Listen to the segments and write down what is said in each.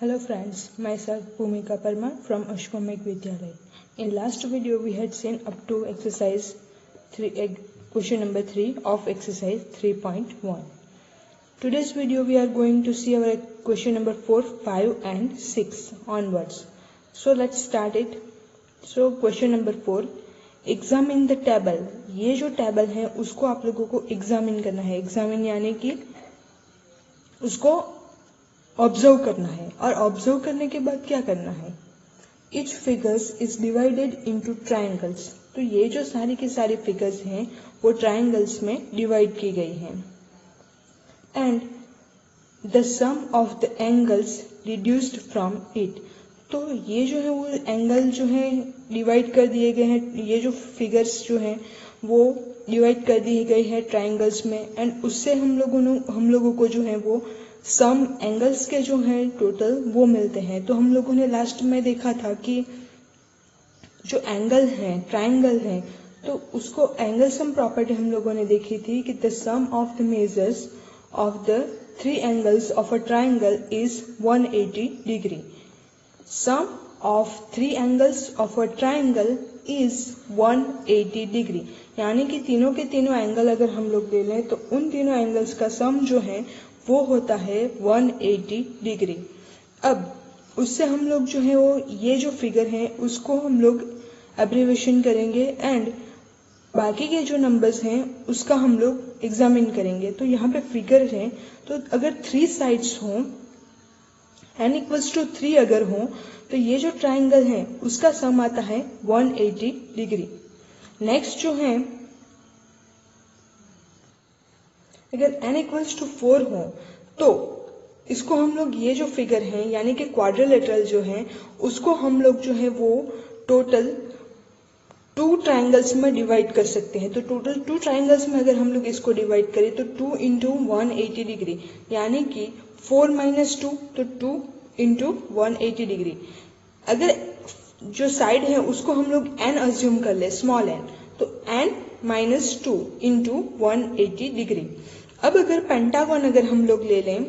Hello friends, myself Bhumika Parmar from Ashwamekh Vidyalaya. In last video we had seen up to exercise 3, question number 3 of exercise 3.1. Today's video we are going to see our question number 4, 5 and 6 onwards. So let's start it. So question number 4, examine the table. ये जो table है उसको आप लोगों को examine करना है. Examine यानी कि उसको ऑब्जर्व करना है. और ऑब्जर्व करने के बाद क्या करना है? Each figures is divided into triangles. तो ये जो सारी की सारी फिगर्स हैं वो ट्राइंगल्स में डिवाइड की गई हैं. And the sum of the angles reduced from it. तो ये जो है वो एंगल जो है डिवाइड कर दिए गए हैं. ये जो फिगर्स जो हैं वो डिवाइड कर दी गई है ट्राइंगल्स में. एंड उससे हम लोगों को जो है वो सम एंगल्स के जो हैं टोटल वो मिलते हैं. तो हम लोगों ने लास्ट में देखा था कि जो एंगल है ट्राइंगल है तो उसको एंगल सम प्रॉपर्टी हम लोगों ने देखी थी कि the sum of the measures of the 3 angles of a triangle is 180 degree. Sum of 3 angles of a triangle is 180 degree. यानी कि तीनों के तीनों एंगल अगर हम लोग ले लें तो उन तीनों एंगल्स का सम जो है वो होता है 180 डिग्री. अब उससे हम लोग जो है वो ये जो फिगर है उसको हम लोग एब्रीविएशन करेंगे एंड बाकी के जो नंबर्स हैं उसका हम लोग एग्जामिन करेंगे. तो यहाँ पे फिगर है तो अगर 3 साइड्स हों n इक्वल्स टू 3 अगर हो तो ये जो ट्राइंगल है उसका सम आता है 180 डिग्री. नेक्स्ट जो है अगर n इक्वल्स टू 4 हो तो इसको हम लोग ये जो फिगर है यानी कि क्वाड्रिलेटरल जो है उसको हम लोग जो है वो टोटल 2 ट्राइंगल्स में डिवाइड कर सकते हैं. तो टोटल 2 ट्राइंगल्स में अगर हम लोग इसको डिवाइड करें तो 2 इंटू 180 डिग्री यानी कि 4 माइनस 2 तो 2 इंटू 180 डिग्री. अगर जो साइड है उसको हम लोग n अज्यूम कर ले स्मॉल n तो n माइनस 2 इंटू 180 डिग्री. अब अगर पेंटागन अगर हम लोग ले लें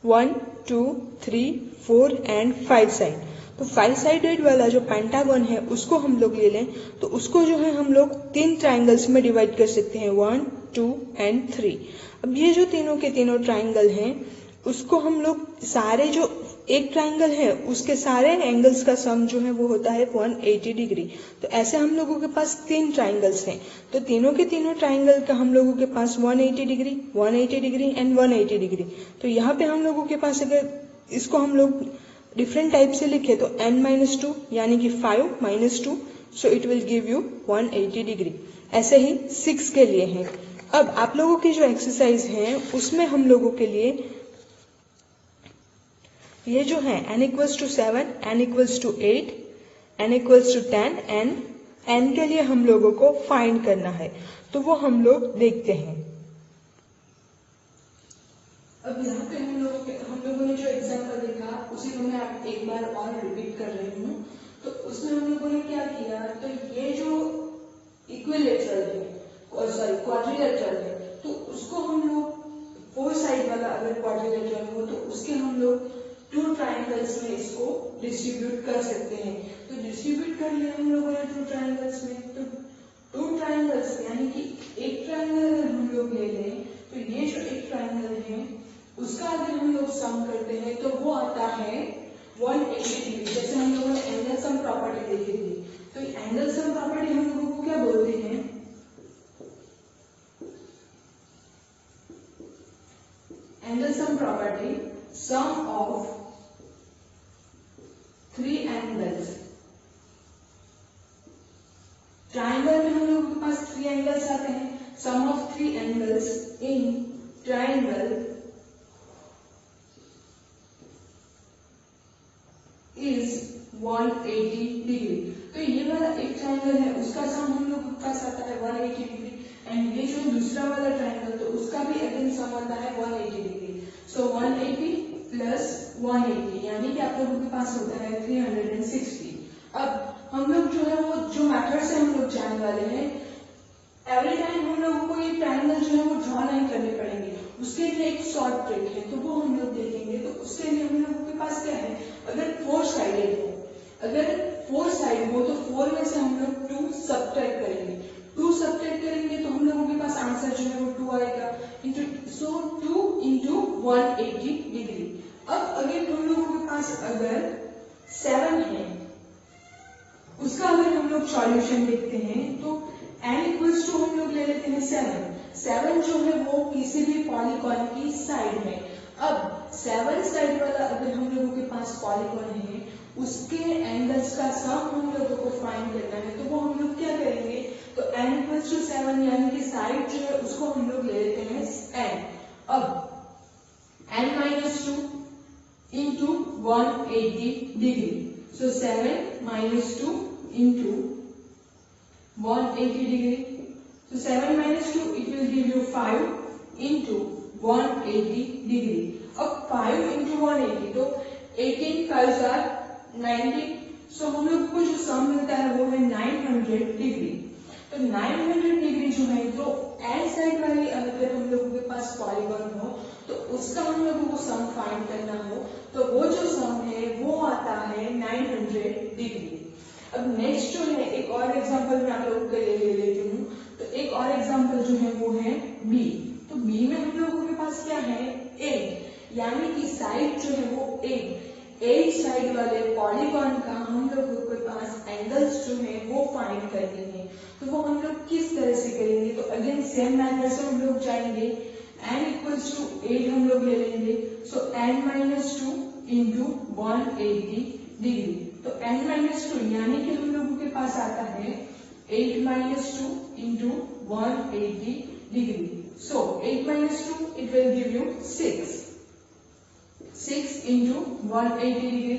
1, 2, 3, 4 एंड 5 साइड तो 5 साइडेड वाला जो पेंटागन है उसको हम लोग ले लें तो उसको जो है हम लोग 3 ट्राइंगल्स में डिवाइड कर सकते हैं 1, 2 एंड 3. अब ये जो तीनों के तीनों ट्राइंगल हैं उसको हम लोग सारे जो एक ट्राइंगल है उसके सारे एंगल्स का सम जो है वो होता है 180 डिग्री. तो ऐसे हम लोगों के पास 3 ट्राइंगल्स हैं तो तीनों के तीनों ट्राइंगल का हम लोगों के पास 180 डिग्री 180 डिग्री एंड 180 डिग्री. तो यहाँ पे हम लोगों के पास अगर इसको हम लोग डिफरेंट टाइप से लिखे तो n माइनस 2 यानी कि 5 minus 2 so it will give you 180 degree. ऐसे ही 6 के लिए है. अब आप लोगों की जो एक्सरसाइज है उसमें हम लोगों के लिए ये जो है n equals to 7, n equals to 8, n equals to 10 and n के लिए हम लोगों को फाइंड करना है. तो वो हम लोग देखते हैं. अब यहाँ पे हम लोगों ने जो एग्जाम्पल देखा उसी को मैं आप एक बार और रिपीट कर रही हूँ. तो उसमें हम लोगों ने क्या किया तो ये जो इक्विलेटरल है सॉरी क्वाड्रिलेटरल है तो उसको हम लोग 4 साइड वाला अगर क्वाड्रिलेटरल हो तो उसके हम लोग 2 ट्राइंगल्स में इसको डिस्ट्रीब्यूट कर सकते हैं. तो डिस्ट्रीब्यूट कर लिया हम लोगों ने 2 ट्राइंगल्स में. तो 2 ट्राइंगल्स यानी कि एक ट्राइंगल अगर हम लोग ले लें तो ये जो एक ट्राइंगल है उसका अगर हम लोग सम करते हैं तो वो आता है 180 डिग्री. जैसे हम लोगों ने एंगल सम प्रॉपर्टी देखी थी. तो एंगल सम प्रॉपर्टी हम लोगों को क्या बोलते हैं? Angle sum property sum of 3 angles. Triangle में हम लोगों के पास 3 एंगल्स आते हैं. Sum of 3 angles in triangle is 180 degree. तो ये वाला एक ट्राइंगल है उसका सम हम लोग के पास आता है 180 डिग्री एंड ये जो दूसरा वाला ट्राइंगल तो उसका भी अगेन सम आता है 180 डिग्री. सो 180 प्लस 180 यानी कि आप लोगों के पास होता है 360. अब हम लोग जो है वो जो मेथड से हम लोग जाने वाले हैं एवरी टाइम हम लोगों को ये ट्राइंगल जो है वो ड्रॉ नहीं करने पड़ेंगे. उसके लिए एक शॉर्ट ट्रिक है तो वो हम लोग देखेंगे. तो उसके लिए हम लोग साइडेड हो, अगर 4 साइड हो तो 4 में से हम लोग 2 सब्ट्रैक्ट करेंगे, 2 सब्ट्रैक्ट करेंगे तो हम लोगों के पास आंसर जो है वो 2 आएगा, सो 2 इंटू 180 डिग्री। अब अगर हम लोगों के पास अगर 7 है, उसका अगर हम लोग सॉल्यूशन देखते हैं तो n इक्वल्स टू हम लोग ले लेते हैं 7 जो है वो किसी भी पॉलीगॉन की साइड है। अब 7 साइड वाला अगर हम लोगों के पास पॉलीगॉन है, उसके एंगल्स का सम हम लोगों को फाइंड करना है, तो वो हम लोग क्या करेंगे, तो n इक्वल्स टू 7 यानी कि साइड जो है उसको हम लोग ले लेते हैं n। अब n minus 2 into 180 degree, so 7 minus 2 into 180 degree. So 7 minus 2, it will give you 5 into 180 degree. अब 5 into 180 तो 18 5s are 90. So हम लोग को जो सम मिलता है वो है 900 डिग्री। तो 900 डिग्री जो है तो एन साइड वाली अगर हम लोगों के पास पॉलीगॉन हो तो उसका हम लोगों को सम फाइंड करना हो तो वो जो सम है वो आता है 900 डिग्री। अब नेक्स्ट जो है एक और एग्जांपल मैं आप लोगों के लिए ले लेती हूँ। तो एक और एग्जांपल जो है वो है बी। तो बी में हम लोगों के पास क्या है, 8, यानी कि साइड जो है वो 8 साइड वाले पॉलीगॉन का हम लोगों के पास एंगल्स जो है वो फाइंड करते हैं। तो वो हम लोग किस तरह से करेंगे, तो अगेन सेम मेथड से हम लोग जाएंगे, n इक्वल्स टू 8 हम लोग ले लेंगे, सो n माइनस 2 इंटू 180 डिग्री। तो n माइनस 2 यानी कि हम लोगों के पास आता है 8 minus 2 into 180 degree. So 8 minus 2 it will give you 6 into 180 degree.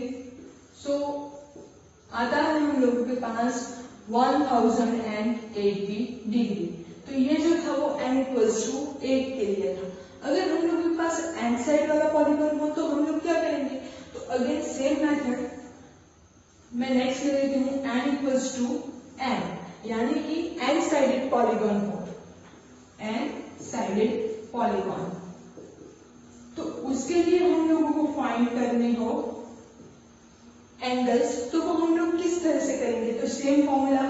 So आता है हम लोगों के पास 1080 डिग्री। तो ये जो था वो n इक्वल्स टू 8 के लिए था। अगर हम लोग के पास n साइड वाला पॉलीगॉन हो तो हम लोग क्या करेंगे, तो अगेन सेम मेथड मैं नेक्स्ट ले लेती हूँ, n इक्वल्स टू n, यानी कि n साइडेड पॉलीगॉन हो, n साइडेड पॉलीगॉन। तो उसके लिए हम लोगों को फाइंड करने हो एंगल्स, तो वो हम लोग किस तरह से करेंगे, तो same formula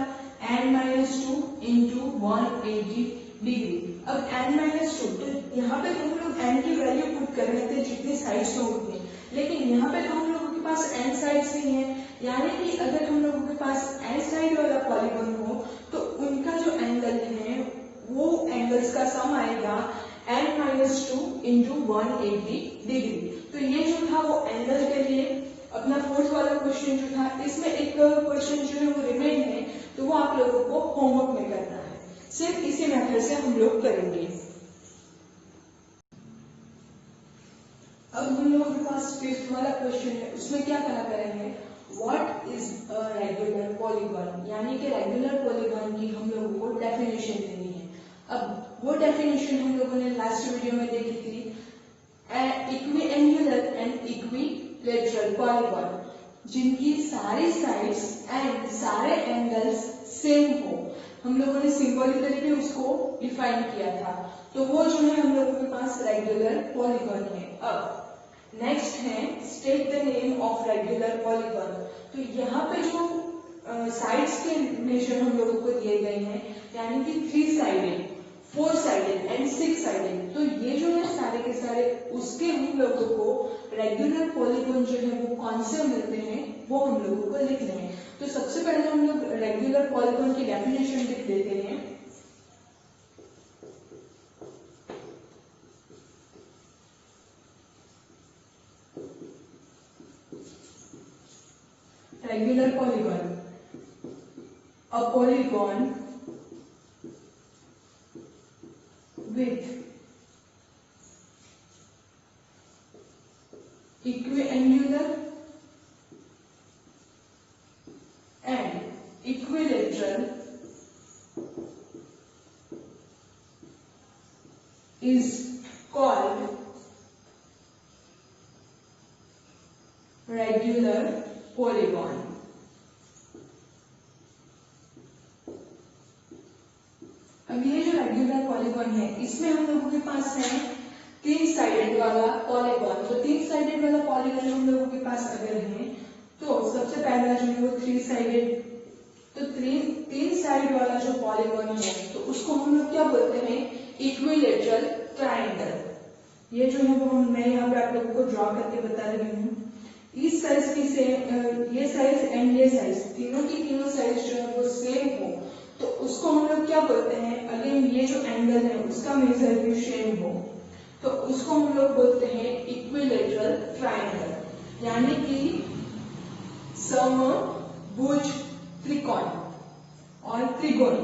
n minus 2 into 180 degree. अब n माइनस 2, तो यहाँ पे हम लोग n की वैल्यू पुट कर रहे थे जितनी साइड्स हो उतनी, लेकिन यहाँ पे हम लोगों के पास n साइड्स नहीं है, यानी कि अगर हम लोगों के पास n साइड वाला पॉलीगॉन हो तो उनका जो एंगल है वो एंगल्स का सम आएगा n माइनस 2 इंटू 180 डिग्री। तो ये जो था वो एंगल के लिए अपना फोर्थ वाला क्वेश्चन जो था, इसमें एक क्वेश्चन जो है वो रिमेन है, तो वो आप लोगों को होमवर्क में करना है। सिर्फ इसी मेथड से हम लोग करेंगे। अब हम लोगों के पास फिफ्थ वाला क्वेश्चन है, उसमें क्या कहा गया है, what is a regular polygon, यानी कि रेगुलर पॉलीगॉन की हम लोगों को डेफिनेशन देनी है। अब वो डेफिनेशन हम लोगों ने लास्ट वीडियो में देखी थी, इक्विएंगुलर एंड इक्विलेटरल पॉलीगॉन जिनकी सारी साइड्स एंड सारे एंगल्स सेम हो, हम लोगों ने सिंबॉलिकली भी उसको डिफाइन किया था। तो वो जो है हम लोगों के पास रेगुलर पॉलीगॉन है। अब नेक्स्ट है state the name of regular polygon. तो यहाँ पे जो साइड्स के मेजर हम लोगों को दिए गए हैं, यानी कि 3 साइडेड, 4 साइडेड एंड 6 साइडेड, तो ये जो है सारे के सारे उसके हम लोगों को रेगुलर पॉलीगॉन जो है वो कौन से मिलते हैं वो हम लोगों को लिखने हैं। तो सबसे पहले हम लोग रेगुलर पॉलीगॉन की डेफिनेशन लिख देते हैं। Regular polygon, a polygon with equiangular and equilateral is called regular polygon। अब ये जो रेगुलर पॉलीगॉन है इसमें हम लोगों के पास है 3 साइडेड वाला पॉलीगॉन। तो 3 साइडेड वाला पॉलीगॉन हम लोगों के पास अगर है तो सबसे पहला जो है वो 3 साइडेड, तो तीन साइड वाला जो पॉलीगॉन है तो उसको हम लोग क्या बोलते हैं, इक्विलेटरल ट्राइंगल। ये जो है वो मैं यहाँ पे आप लोगों को ड्रॉ करके बता रही हूँ। इस साइज की सेम, ये साइज एंड ये साइज, तीनों की तीनों साइज जो है वो सेम हो तो उसको हम लोग क्या बोलते हैं, अगेन ये जो एंगल है उसका मेजर भी सेम हो तो उसको हम लोग बोलते हैं इक्विलेटरल ट्राइंगल, यानी कि समभुज त्रिकोण और त्रिकोण।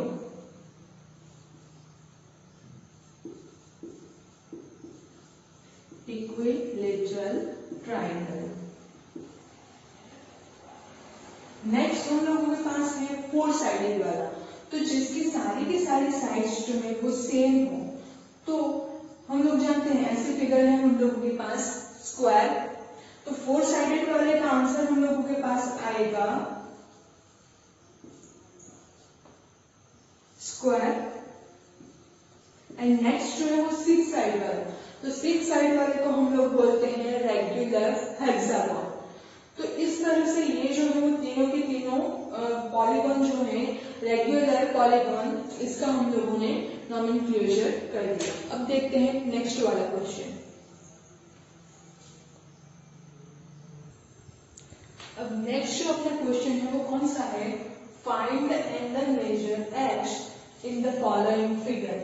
Equilateral triangle. नेक्स्ट हम लोगों के पास है 4 साइडेड वाला, तो जिसकी सारी की सारी साइड्स जो है वो सेम हो तो हम लोग जानते हैं ऐसे फिगर है हम लोगों के पास स्क्वायर, तो 4 साइडेड वाले का आंसर हम लोगों के पास आएगा स्क्वायर। एंड नेक्स्ट जो है वो 6 साइड वाला, तो 6 साइड वाले को हम लोग बोलते हैं रेक्टेंगुलर हेक्सागन। तो इस तरह से ये जो है वो तीनों के तीनों पॉलीगॉन जो है रेक्टेंगुलर पॉलीगॉन, इसका हम लोगों ने नॉमेनक्लेचर कर दिया। अब देखते हैं नेक्स्ट वाला क्वेश्चन। अब नेक्स्ट जो अपना क्वेश्चन है वो कौन सा है, find the angle measure x in the following figure.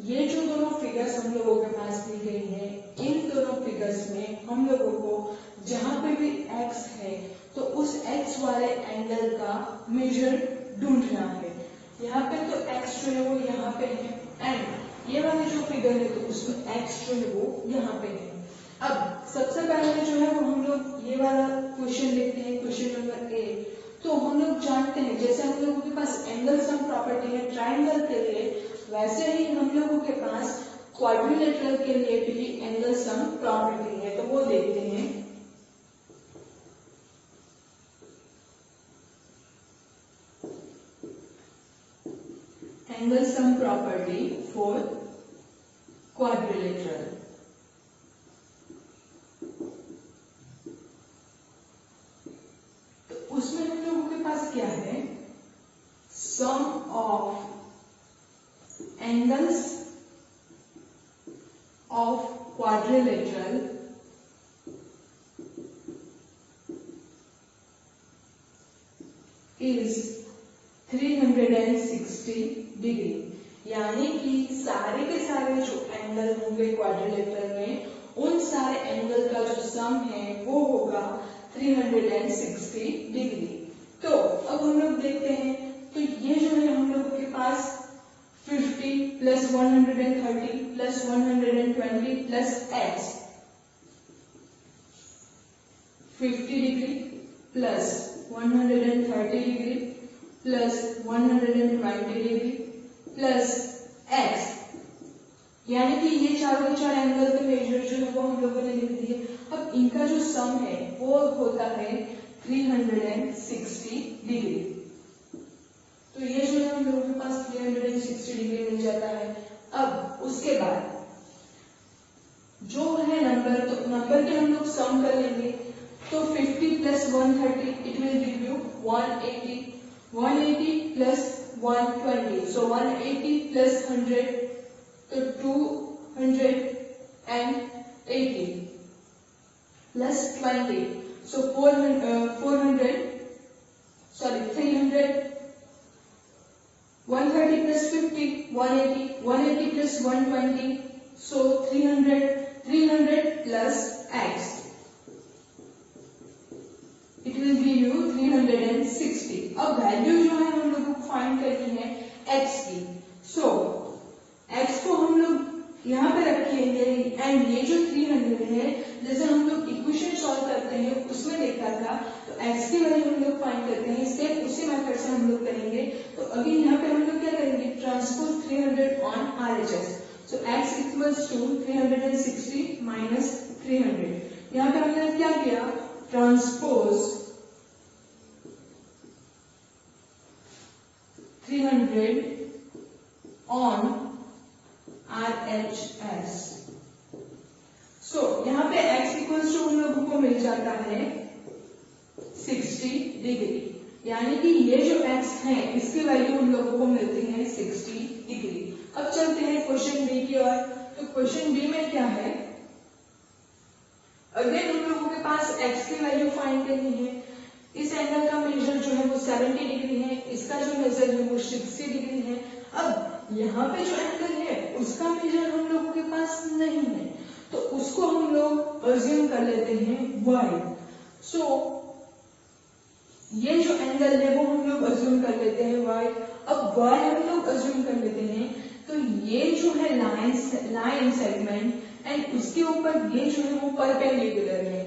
ये जो दोनों फिगर्स हम लोगों के पास दी गई है, इन दोनों फिगर्स में हम लोगों को जहां पे भी x है तो उस x वाले एंगल का मेजर ढूंढना है। यहाँ पे तो x जो है वो यहाँ पे है एंड ये वाले जो फिगर है तो उसमें x जो है वो यहाँ पे है। अब सबसे पहले जो है वो हम लोग ये वाला क्वेश्चन देखते हैं, क्वेश्चन नंबर ए। तो हम लोग जानते हैं जैसे हम लोगों के पास एंगल सम प्रॉपर्टी है ट्राइंगल के लिए, वैसे ही हम लोगों के पास क्वाड्रिलेटरल के लिए भी एंगल सम प्रॉपर्टी है, तो वो देखते हैं। Angle sum property for quadrilateral. तो उसमें हम लोगों के पास क्या है, sum of angles of quadrilateral is 360 degree, यानी कि सारे के सारे जो एंगल होंगे क्वाड्रिलेटरल में उन सारे एंगल का जो सम है वो होगा 360 डिग्री। तो अब हम लोग देखते हैं, तो ये जो है हम लोगों के पास 50 plus 130 plus 120 plus x, 50 degree plus 130 degree plus 120 degree plus x, यानी कि ये चारों के चार एंगल के मेजर जो है वो हम लोगों ने लिख दिए। अब इनका जो सम है वो होता है 360 डिग्री। तो ये जो है हम लोगों के पास 360 डिग्री मिल जाता है। अब उसके बाद जो है नंबर, तो नंबर के हम लोग सम कर लेंगे। तो 50 plus 130 it will give you 180, 180 plus 120, so 180 plus 100 तो 280 plus 20, so 300, 130 plus 50, 180, 180 plus 120, so 300, 300 plus x, it will give you 360। अब वैल्यू जो है हम लोगों को फाइंड करनी है x की, so x को हम लोग यहाँ पे रखेंगे एंड ये जो 300 है, जैसे हम लोग इक्वेशन सॉल्व करते हैं उसमें देखा था, तो x की वैल्यू हम लोग फाइंड करते हैं, सेम उसी मेथड से हम लोग करेंगे। तो अभी यहाँ पे हम लोग क्या करेंगे, transpose 300 on RHS, so x equals to 360 minus 300। यहाँ पे हमने क्या किया, ट्रांसपोज 300 ऑन RHS। सो यहाँ पे x इक्वल्स टू हम लोगों को मिल जाता है 60 डिग्री, यानी कि ये जो x है इसकी वैल्यू हम लोगों को मिलती है 60 डिग्री। अब चलते हैं क्वेश्चन बी की ओर। तो क्वेश्चन बी में क्या है, अगेन हम लोगों के पास x की वैल्यू फाइंड करनी है। इस एंगल का मेजर जो है वो 70 डिग्री है, इसका जो मेजर है वो 60 डिग्री है। अब यहाँ पे जो एंगल है उसका मेजर हम लोगों के पास नहीं है, तो उसको हम लोग अज्यूम कर लेते हैं y। सो ये जो एंगल है वो हम लोग अज्यूम कर लेते हैं y। अब y हम लोग अज्यूम कर लेते हैं, तो ये जो है लाइन सेगमेंट एंड उसके ऊपर ये जो है वो परपेंडिकुलर है।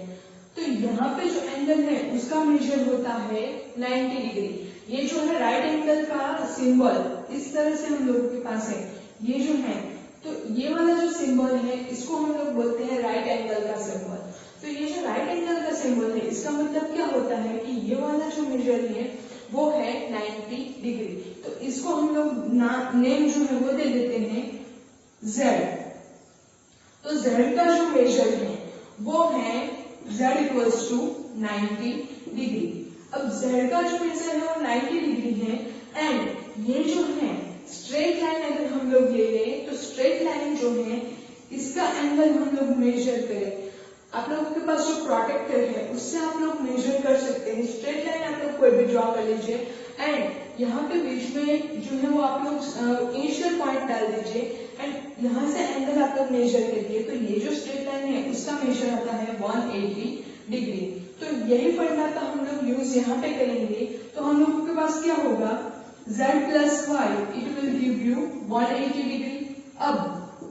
तो यहाँ पे जो एंगल है उसका मेजर होता है 90 डिग्री। ये जो है राइट एंगल का सिंबल इस तरह से हम लोगों के पास है, ये जो है, तो ये वाला जो सिंबल है इसको हम लोग बोलते हैं राइट एंगल का सिंबल। तो ये जो राइट एंगल का सिंबल है इसका मतलब क्या होता है कि ये वाला जो मेजर है वो है 90 डिग्री। तो इसको हम लोग नेम जो है वो दे देते हैं z। तो z का जो मेजर है वो है z इक्वल्स टू 90 डिग्री। अब z का जो मेजर है वो 90 डिग्री है एंड ये जो है स्ट्रेट लाइन अगर हम लोग ले लें तो स्ट्रेट लाइन जो है इसका एंगल हम लोग मेजर करें। आप लोगों के पास जो प्रोटेक्टर है उससे आप लोग मेजर कर सकते हैं। स्ट्रेट लाइन आप लोग कोई भी ड्रॉ कर लीजिए एंड यहाँ पे बीच में जो है वो आप लोग इनिशियल पॉइंट डाल दीजिए एंड यहाँ से एंगल आप लोग मेजर करिए। तो ये जो स्ट्रेट लाइन है उसका मेजर आता है 180 डिग्री। तो यही फॉर्मूला हम लोग यूज यहाँ पे करेंगे। तो हम लोगों के पास क्या होगा, z plus why it will give you 180 degree. अब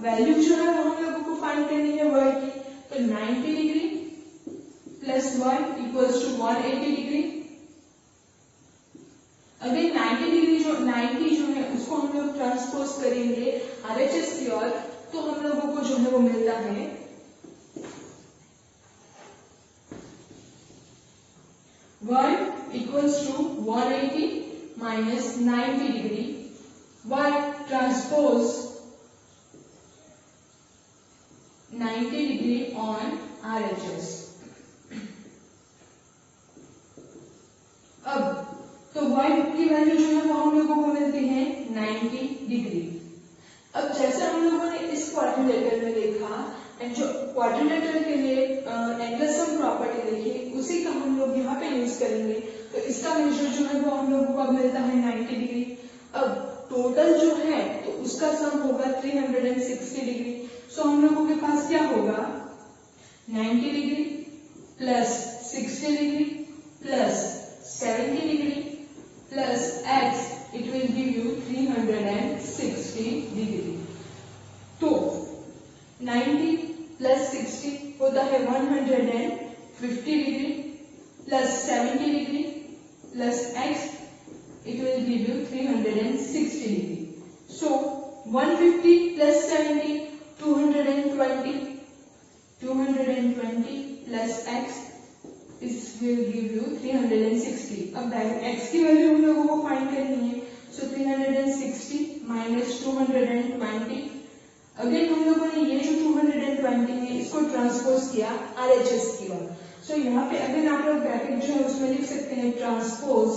वैल्यू जो है वो हम लोगों को फाइंड करनी है y की, तो 90 degree plus y equals to 180 degree. Again 90 degree जो 90 जो है उसको हम लोग ट्रांसपोज करेंगे RHS की ओर, तो हम लोगों को जो है वो मिलता है y equals to 180 minus 90 degree y transpose 90 degree on RHS। अब तो y की वैल्यू जो है वो हम लोगों को मिलती है 90 डिग्री। अब जैसे हम लोगों ने इस क्वाड्रिलेटरल में देखा एंड जो क्वाड्रिलेटरल के लिए एंगल सम प्रॉपर्टी देखी उसी का हम लोग यहाँ पे यूज करेंगे। तो इसका मेजर जो है वो हम लोगों को मिलता है 90 डिग्री। अब टोटल जो है तो उसका सम होगा 360 डिग्री। सो हम लोगों के पास क्या होगा, 90 degree plus 60 degree plus 70 degree plus x it will give you 360 degree. तो 90 प्लस 60 होता है 150 degree plus 70 degree plus x it will give you 360 degree. So 150 plus 70 220 plus x This will give you 360। अब x की value हम लोगों को find करनी है। सो 360 माइनस 220। अगेन हम लोगों ने ये जो 220 है इसको ट्रांसपोज किया RHS की ओर। सो यहाँ पे अगेन आप लोग ब्रैकेट जो है उसमें लिख सकते हैं transpose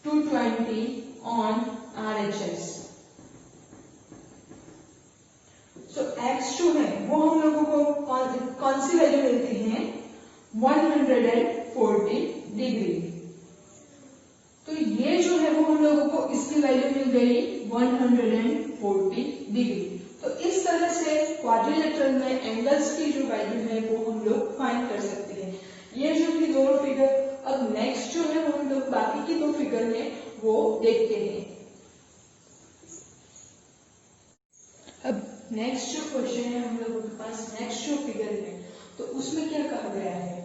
220 on RHS। So x जो है वो हम लोगों को कौन सी वैल्यू मिलती है, 140 डिग्री। तो ये जो है वो हम लोगों को इसकी वैल्यू मिल गई 140 डिग्री। तो इस तरह से क्वाड्रिलेटरल में एंगल्स की जो वैल्यू है वो हम लोग फाइंड कर सकते हैं। ये जो भी दोनों फिगर। अब नेक्स्ट जो है वो हम लोग बाकी की दो फिगर में वो देखते हैं। अब नेक्स्ट जो क्वेश्चन है हम लोगों के पास, नेक्स्ट जो फिगर है तो उसमें क्या कहा गया है,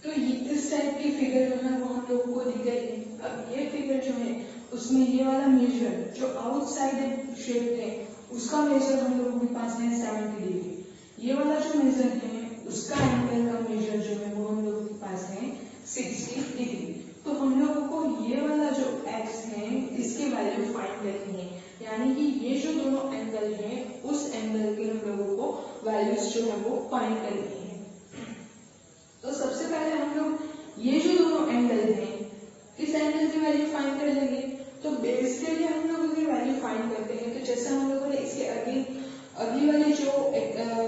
तो इस टाइप की फिगर जो है वो हम लोगों को दी गई है। अब ये फिगर जो है उसमें ये वाला मेजर जो आउटसाइड शेप है उसका मेजर हम लोगों के पास है 70 डिग्री। ये वाला जो मेजर है उसका एंगल का मेजर जो है वो हम लोगों के पास है 60 डिग्री। तो हम लोगों को ये वाला जो x है इसकी वैल्यू फाइंड करनी है, यानी कि ये जो दोनों एंगल है उस एंगल के हम लोगों को वैल्यूज जो है वो फाइंड करनी है। तो सबसे पहले हम लोग ये जो दोनों जो एंगल है इस एंगल की वैल्यू फाइंड कर लेंगे। तो बेस के लिए हम लोग की वैल्यू फाइंड करते हैं। तो जैसे हम लोगों ने इसके अगली वाली जो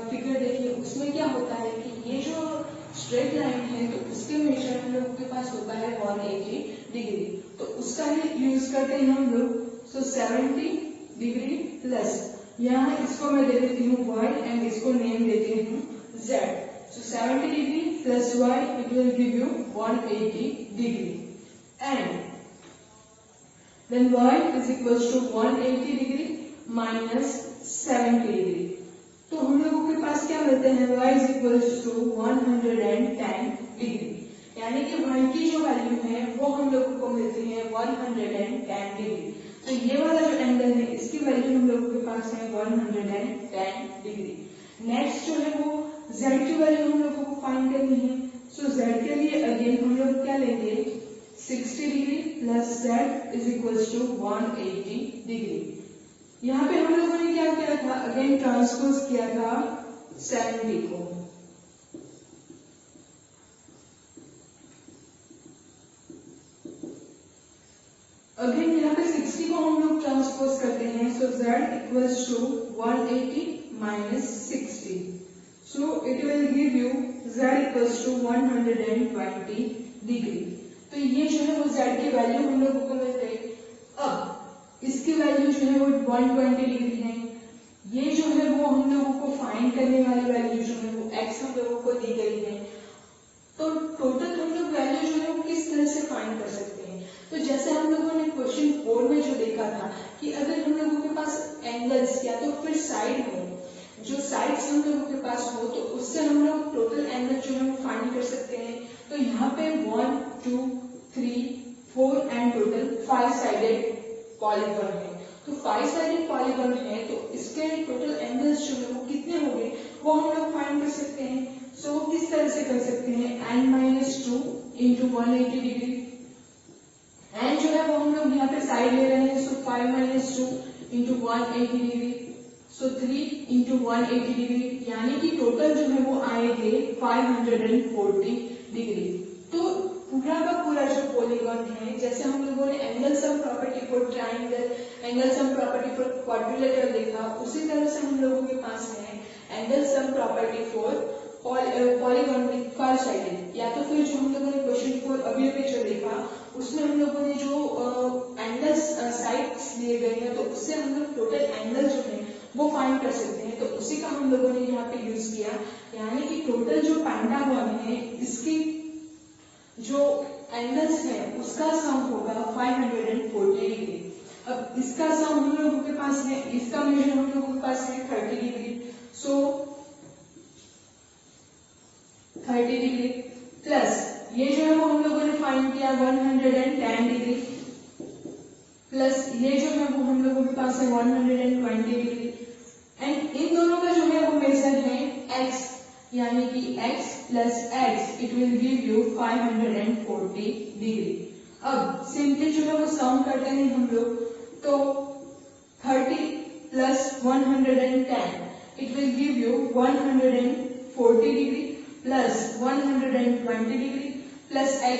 फिगर देखी उसमें क्या होता है कि ये जो स्ट्रेट लाइन है तो उसके मेजर हम लोगों के पास होता है 180 डिग्री। तो उसका ही यूज करते हैं हम लोग। सो 70 डिग्री प्लस यहाँ इसको मैं दे देती हूँ y एंड इसको नेम देती हूँ z। So 70 degree plus y it will give you 180 degree and then y is equals to 180 degree minus 70 degree. तो हम लोगों के पास क्या मिलते हैं y is equals to 110 degree, यानी कि y की जो वैल्यू है वो हम लोगों को मिलती है 110 डिग्री। तो ये वाला जो एंगल है इसकी वैल्यू हम लोगों के पास है 110 डिग्री। नेक्स्ट जो है वो z की वैल्यू हम लोगों को फाइंड करनी है। सो z के लिए अगेन हम लोग क्या लेंगे 60 degree plus z is equals to 180 degree. यहाँ पे हम लोगों ने क्या किया था, अगेन ट्रांसपोज किया था 70 को। अगेन यहाँ पे 60 को हम लोग ट्रांसपोज करते हैं। So z equals to 180 minus 60। So it will give you z equals to 120 degree. तो ये जो है वो z की वैल्यू हम लोगों को मिल गई। अब इसकी वैल्यू जो है वो 120 डिग्री है। ये जो है वो हम लोगों को फाइंड करने वाली वैल्यू जो है वो x हम लोगों को दी गई है। तो टोटल हम लोग वैल्यू जो है वो किस तरह से फाइंड कर सकते हैं। तो जैसे हम लोगों ने क्वेश्चन 4 में जो देखा था कि अगर हम लोगों के पास एंगल्स या तो फिर साइड हो, जो साइड्स हम लोगों के पास हो तो उससे हम लोग टोटल एंगल जो है वो फाइंड कर सकते हैं। तो यहाँ पे 1 2 3 4 एंड टोटल 5 साइडेड पॉलीगॉन है। तो 5 साइडेड पॉलीगॉन है तो इसके टोटल एंगल्स जो है वो कितने होंगे वो हम लोग फाइंड कर सकते हैं। सो किस तरह से कर सकते हैं, n-2 इंटू 180 डिग्री। एंड जो है वो हम लोग यहाँ पे साइड ले रहे हैं। सो 5-2 इंटू 180 डिग्री। सो 3 इंटू 180 डिग्री, यानी कि टोटल जो है वो आएंगे 540 डिग्री। तो पूरा का पूरा जो पॉलीगॉन है, जैसे हम लोगों ने angle sum property for triangle, angle sum property for quadrilateral देखा, उसी तरह से हम लोगों के पास है angle sum property for polygon with far sided. या तो फिर जो हम लोगों ने क्वेश्चन 4 अभी जो देखा उसमें हम लोगों ने जो एंगल्स साइड्स लिए गए हैं तो उससे हम लोग टोटल एंगल जो है वो फाइंड कर सकते हैं। तो उसी का हम लोगों ने यहाँ पे यूज किया, यानी कि टोटल जो पेंटागन है इसकी जो एंगल्स है उसका सम होगा 540 डिग्री। अब इसका सम हम लोगों के पास है, इसका मेजर हम लोगों के पास है 30 डिग्री। सो 30 डिग्री प्लस ये जो है वो हम लोगों ने फाइंड किया 110 डिग्री प्लस ये जो है वो हम लोगों के पास है 120 डिग्री। एंड इन दोनों का जो है वो मेजर है x, यानी कि x plus x it will give you 540 degree. अब सिंपली जो है वो सम करते हैं हम लोग। तो 30 plus 110 it will give you 140 degree plus 120 degree plus x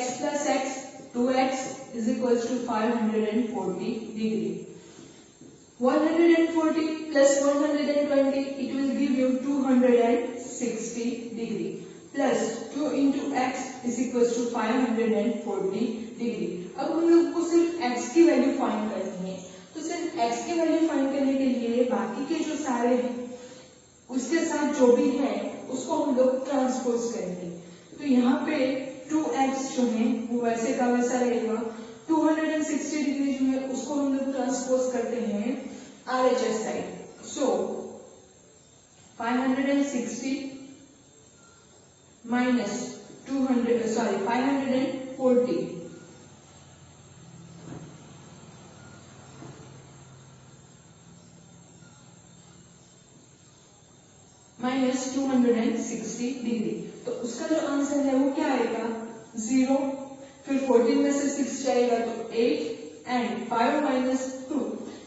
2x is equals to 540 degree. 140 plus 120 it will give you 260 degree plus 2 into x is equals to 540 degree. अब हम लोग को सिर्फ x की वैल्यू फाइंड करनी है। तो सिर्फ x की वैल्यू फाइंड करने के लिए बाकी के जो सारे हैं उसके साथ जो भी है उसको हम लोग ट्रांसपोज करेंगे। तो यहाँ पे 2x जो है वो वैसे का वैसा रहेगा। 260 डिग्री जो है उसको हम लोग ट्रांसपोज करते हैं RHS साइड। सो 560 माइनस 540 माइनस 260 डिग्री। तो उसका जो आंसर है वो क्या आएगा 0, फिर 14 में से 6 जाएगा तो 8 and 5 minus 2,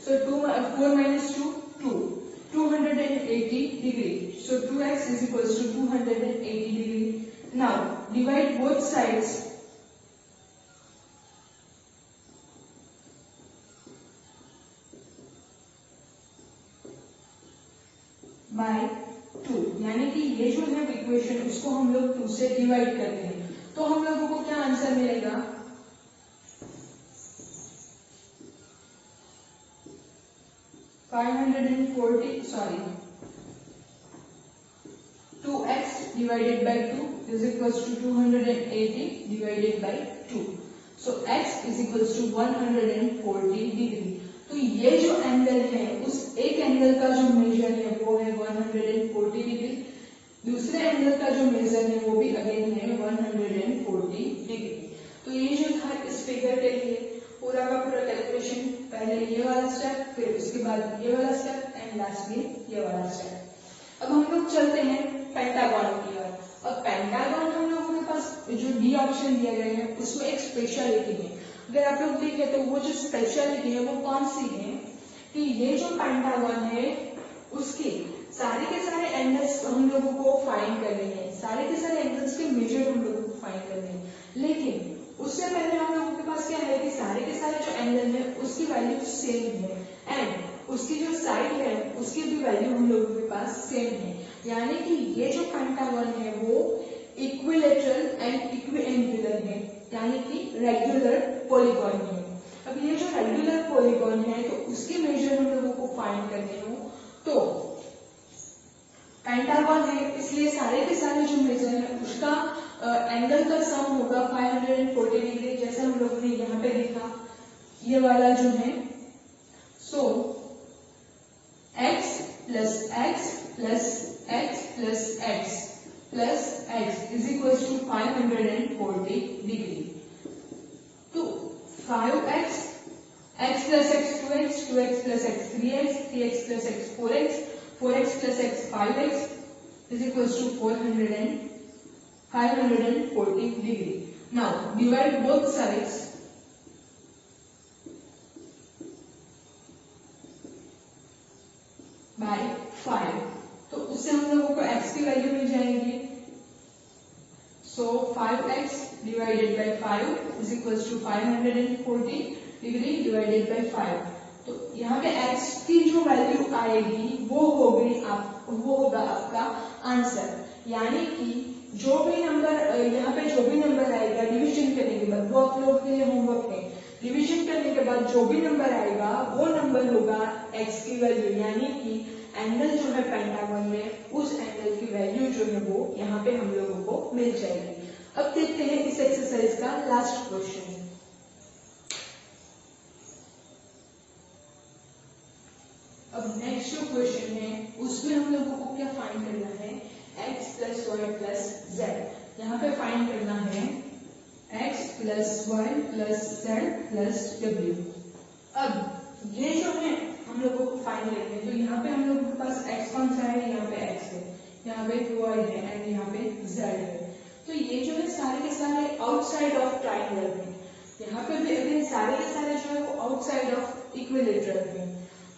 so 4 minus 2 2, 280 degree. So 2x is equals to 280 degree. Now divide both sides by 2, यानी कि ये जो है इक्वेशन उसको हम लोग 2 से डिवाइड करते हैं तो हम लोगों को क्या आंसर मिलेगा, 2x divided by 2 is equals to 280 divided by 2. So x is equals to 140 degree. तो ये जो एंगल है उस एक एंगल का जो मेजर है वो है 140 डिग्री, दूसरे एंगल का जो मेजर है वो भी अगेन है 140 डिग्री। तो ये जो था इस फिगर के लिए पूरा का पूरा कैलकुलेशन, पहले ये वाला स्टेप, फिर उसके बाद ये वाला स्टेप एंड लास्टली ये वाला स्टेप। अब हम लोग चलते हैं पेंटागन की ओर। और पेंटागन हम लोगों के पास जो डी ऑप्शन दिया गया है उसमें एक स्पेशलिटी है। अगर आप लोग देखें तो वो जो स्पेशलिटी है वो कौन सी है कि ये जो पेंटागन है उसके सारे के सारे एंगल्स हम लोगों को फाइंड करने हैं, सारे के सारे एंगल्स के मेजर हम लोगों को फाइंड करने हैं। लेकिन उससे पहले हम लोगों के पास क्या है कि सारे के सारे जो एंगल है उसकी वैल्यू सेम है एंड उसकी जो साइड है उसकी भी वैल्यू हम लोगों के पास सेम है, यानी कि ये जो पेंटागन है वो इक्विलेटरल एंड इक्विएंगुलर है, यानी कि रेगुलर पॉलीगॉन है। अब ये जो रेगुलर पॉलीगॉन है तो उसके मेजर हम लोगों को फाइंड करने हो तो पेंटागन है इसलिए सारे के सारे जो मेजर है उसका एंगल का सम होगा 540 डिग्री, जैसे हम लोगों ने यहाँ पे देखा ये वाला जो है। So x plus x plus x plus x plus x is equal to 540 degree. तो 5x, x plus x 2x, 2x plus x 3x, 3x plus x 4x, 4x plus x 5x is equals to 540 degree. Now divide both sides by 5. तो उससे हम लोगों को x की value मिल जाएगी। So 5x divided by 5 is equals to 540 degree divided by 5. तो यहाँ पे x की जो वैल्यू आएगी वो होगा आपका आंसर, यानी कि जो भी नंबर यहाँ पे जो भी नंबर आएगा डिवीजन करने के बाद, वो आप लोग के लिए होमवर्क है, डिवीजन करने के बाद जो भी नंबर आएगा वो नंबर होगा x की वैल्यू, यानी कि एंगल जो है पेंटागन में उस एंगल की वैल्यू जो है वो यहाँ पे हम लोगों को मिल जाएगी। अब देखते हैं इस एक्सरसाइज का लास्ट क्वेश्चन। अब नेक्स्ट जो क्वेश्चन है उसमें हम लोगों को क्या फाइंड करना है, x plus Y plus z. यहाँ पे फाइंड करना है x plus Y plus z plus डब्ल्यू। अब ये जो है हम लोगों को फाइंड करना है, तो यहाँ पे हम लोगों के पास x कौन सा है, यहाँ पे x है, यहाँ पे y है एंड यहाँ पे z है। तो ये जो है सारे के सारे आउटसाइड ऑफ ट्राइंगल है, यहाँ पे भी अगेन सारे के सारे जो है वो आउटसाइड ऑफ इक्विलेटरल है।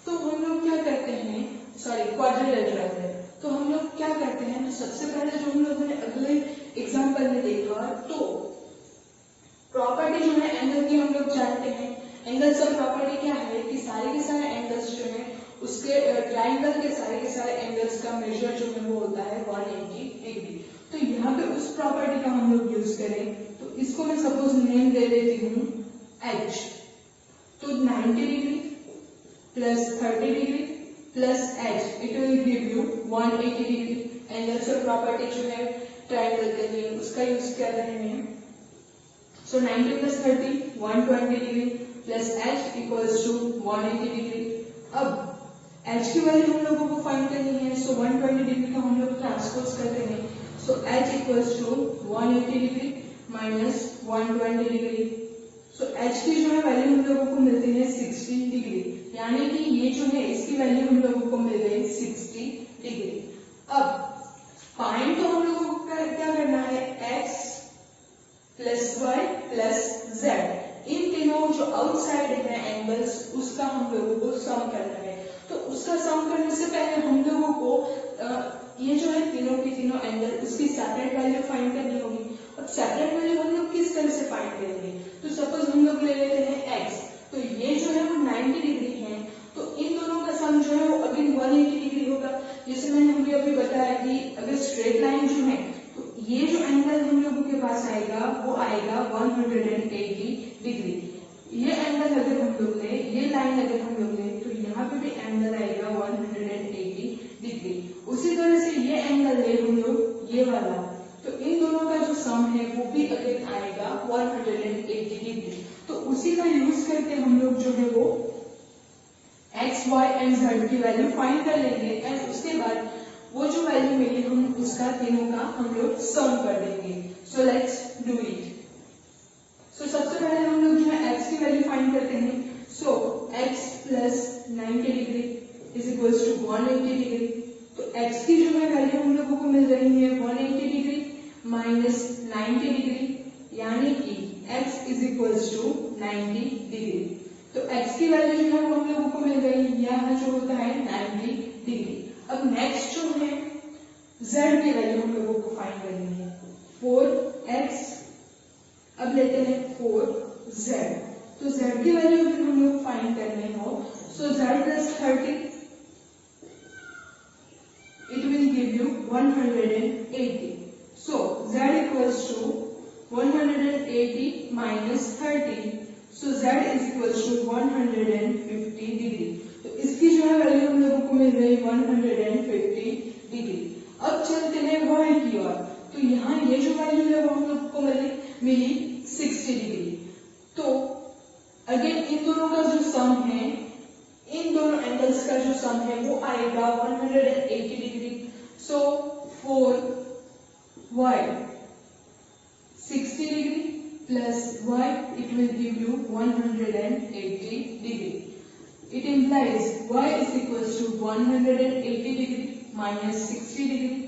तो हम लोग क्या करते हैं, सॉरी क्वाड्रिलेटरल है, तो हम लोग क्या करते हैं, तो सबसे पहले जो हम लोगों ने अगले एग्जांपल में देखा तो प्रॉपर्टी जो है एंगल की हम लोग जानते हैं। एंगल सम प्रॉपर्टी क्या है कि सारे के सारे एंगल्स जो है उसके ट्राइंगल के सारे एंगल्स का मेजर जो है वो होता है 180 डिग्री। तो यहाँ पे उस प्रॉपर्टी का हम लोग यूज करें, तो इसको मैं सपोज नेम दे देती हूँ h। तो 90 degree plus 30 degree plus h it will give you 180 degree. Angle sum property जो है ट्राइंगल के लिए उसका यूज कर रहे हैं। So 90 plus 30 120 degree plus h equals to 180 degree. अब h की वैल्यू हम लोगों को फाइंड करनी है, सो 120 डिग्री का हम लोग ट्रांसपोज करते हैं। So h equals to 180 degree minus 120 degree. So h की जो है वैल्यू हम लोगों को मिलती है 60 डिग्री, यानी कि ये जो है इसकी वैल्यू हम लोगों को मिल गई 60 डिग्री। अब फाइंड तो हम लोगों को क्या करना है, x plus Y plus Z, इन तीनों जो आउटसाइड है एंगल्स उसका हम लोगों को सम करना है। तो उसका सम करने से पहले हम लोगों को ये जो है तीनों की तीनों एंगल उसकी सेपरेट वैल्यू फाइंड करनी होगी। अब सेपरेट वैल्यू हम लोग किस तरह से फाइंड करेंगे, तो सपोज हम लोग ले लेते हैं x, तो ये जो है वो 90 डिग्री है, तो इन दोनों का सम जो है वो अगेन 180 डिग्री होगा। जैसे मैंने आएगा वो आएगा 180 डिग्री। ये एंगल अगर हम लोग ले, ये लाइन अगर हम लोग ले, तो यहाँ पे भी एंगल आएगा 180 डिग्री। उसी तरह से ये एंगल ले हम लोग, ये वाला, तो इन दोनों का जो सम है वो भी अगेन आएगा 180 डिग्री। तो उसी का यूज करके हम लोग जो है वो एक्स वाई एंड जेड की वैल्यू फाइंड कर लेंगे एंड उसके बाद वो जो वैल्यू मिली हम उसका तीनों का हम लोग सम कर देंगे। So let's do it. So सबसे पहले हम लोग जो है एक्स की वैल्यू फाइंड करते हैं। So X plus 90 degree is equals to 180 degree. तो एक्स की जो है वैल्यू हम लोगों को मिल रही है 180 डिग्री माइनस 90 डिग्री, यानी कि x is equals to 90 degree. तो x की वैल्यू जो है वो हम लोगों को मिल गई, यह जो होता है 90 डिग्री। अब नेक्स्ट जो है z की वैल्यू हम लोगों को फाइंड करनी है। 4x, अब लेते हैं 4z। तो z की वैल्यू अगर हम लोग फाइंड करनी हो, सो z plus 30 it will give you 180. So z equals to 180 minus 30. So z is equals to 150 degree. तो इसकी जो है वैल्यू हम लोगों को मिल रही 150 डिग्री। अब चलते हैं y की ओर। तो यहाँ ये जो वैल्यू है वो हम लोगों को मिली 60 डिग्री। तो अगेन इन दोनों का जो सम है, इन दोनों एंगल्स का जो सम है वो आएगा 180 degree. So 4y 60 degree plus y it will give you 180 degree. It implies y is equals to 180 degree minus 60 degree.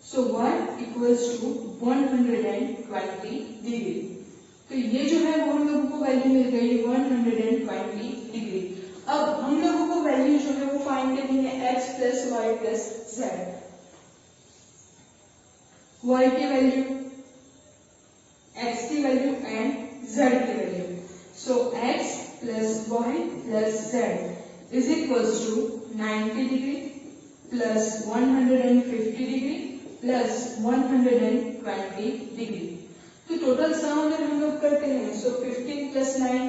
So y equals to 120 degree. तो ये जो है वो हम लोगों को वैल्यू मिल गई 120 डिग्री। अब हम लोगों को वैल्यू जो है वो फाइंड करनी है x plus Y plus z. y की वैल्यू, x की वैल्यू एंड z की value. So x plus Y plus z is equals to 90 degree plus 150 degree plus 120 degree. तो टोटल सम अगर हम लोग करते हैं, so 15 plus 9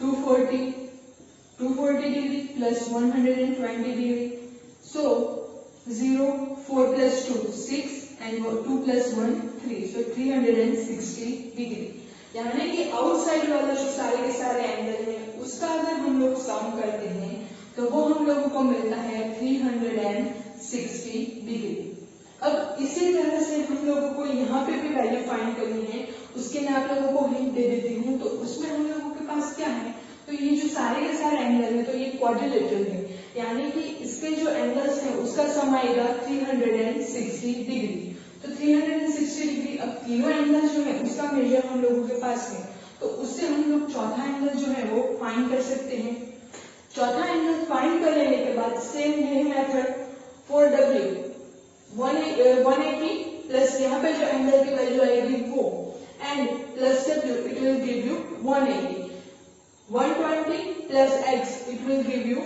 240 degree plus 120 degree. So 0 4 plus 2 6 and 2 plus 1 3, so 360 degree. यानी कि outside वाला जो सारे के सारे एंगल है उसका अगर हम लोग सम करते हैं तो वो हम लोगों को मिलता है 360 डिग्री। अब इसी तरह से हम लोगों को यहाँ पे भी वैल्यू फाइंड करनी है। उसके मैं आप लोगों को हिंट दे देती हूँ। तो उसमें हम लोगों के पास क्या है, तो ये जो सारे के सारे एंगल है तो ये क्वाड्रिलेटरल है, यानी कि इसके जो एंगल्स है उसका सम आएगा 360 डिग्री। तो 360 डिग्री, अब तीनों एंगल जो है उसका मेजर हम लोगों के पास है, तो उससे हम लोग चौथा एंगल जो है वो फाइंड कर सकते हैं। चौथा एंगल फाइंड कर लेने के बाद सेम यही मेथड 4w 180 प्लस यहाँ पे जो एंगल की वैल्यू आएगी वो and plus w it will give you 180, 120 plus x it will give you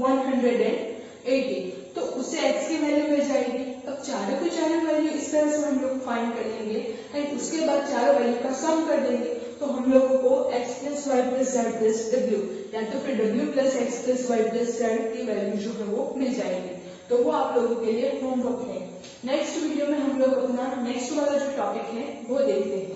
180। तो उससे x की वैल्यू मिल जाएगी। अब चारों की चारों वैल्यू इस तरह से हम लोग फाइंड कर लेंगे एंड उसके बाद चारों वैल्यू का सम कर देंगे। तो हम लोगों को x plus Y plus z plus w या तो फिर w plus x plus Y plus z की वैल्यू जो है वो मिल जाएगी। तो वो आप लोगों के लिए होमवर्क है। नेक्स्ट वीडियो में हम लोग अपना नेक्स्ट वाला जो टॉपिक है वो देखते हैं।